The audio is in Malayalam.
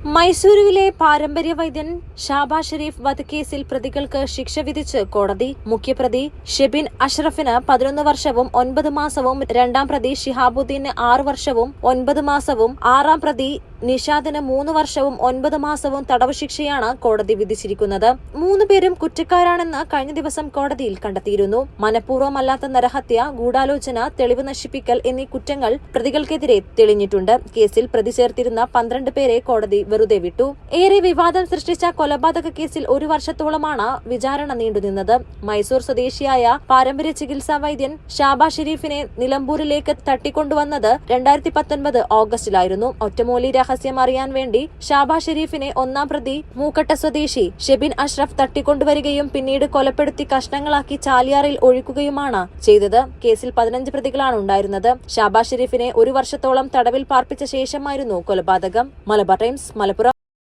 മൈസൂരുവിലെ പാരമ്പര്യ വൈദ്യൻ ഷാബാസ് ഷെരീഫ് വധക്കേസിൽ പ്രതികൾക്ക് ശിക്ഷ വിധിച്ച് കോടതി. മുഖ്യപ്രതി ഷെബിൻ അഷ്റഫിന് 11 വർഷവും 9 മാസവും, രണ്ടാം പ്രതി ഷിഹാബുദ്ദീന് 6 വർഷവും 9 മാസവും, ആറാം പ്രതി നിഷാദിന് 3 വർഷവും 9 മാസവും തടവ് ശിക്ഷയാണ് കോടതി വിധിച്ചിരിക്കുന്നത്. 3 പേരും കുറ്റക്കാരാണെന്ന് കഴിഞ്ഞ ദിവസം കോടതിയിൽ കണ്ടെത്തിയിരുന്നു. മനഃപൂർവ്വമല്ലാത്ത നരഹത്യ, ഗൂഢാലോചന, തെളിവ് നശിപ്പിക്കൽ എന്നീ കുറ്റങ്ങൾ പ്രതികൾക്കെതിരെ തെളിഞ്ഞിട്ടുണ്ട്. കേസിൽ പ്രതി ചേർത്തിരുന്ന 12 പേരെ കോടതി വെറുതെ വിട്ടു. ഏറെ വിവാദം സൃഷ്ടിച്ച കൊലപാതക കേസിൽ 1 വർഷത്തോളമാണ് വിചാരണ നീണ്ടുനിന്നത്. മൈസൂർ സ്വദേശിയായ പാരമ്പര്യ ചികിത്സാ വൈദ്യൻ ഷാബാസ് ഷെരീഫിനെ നിലമ്പൂരിലേക്ക് തട്ടിക്കൊണ്ടുവന്നത് 2019 ഓഗസ്റ്റിലായിരുന്നു. ഒറ്റമൂലി രഹസ്യം അറിയാൻ വേണ്ടി ഷാബാസ് ഷെരീഫിനെ 1-ാം പ്രതി മൂക്കട്ട സ്വദേശി ഷെബിൻ അഷ്റഫ് തട്ടിക്കൊണ്ടുവരികയും പിന്നീട് കൊലപ്പെടുത്തി കഷ്ണങ്ങളാക്കി ചാലിയാറിൽ ഒഴിക്കുകയുമാണ് ചെയ്തത്. കേസിൽ 15 പ്രതികളാണ് ഉണ്ടായിരുന്നത്. ഷാബാസ് ഷെരീഫിനെ 1 വർഷത്തോളം തടവിൽ പാർപ്പിച്ച ശേഷമായിരുന്നു കൊലപാതകം. മലബാർ ടൈംസ്, മലപ്പുറം.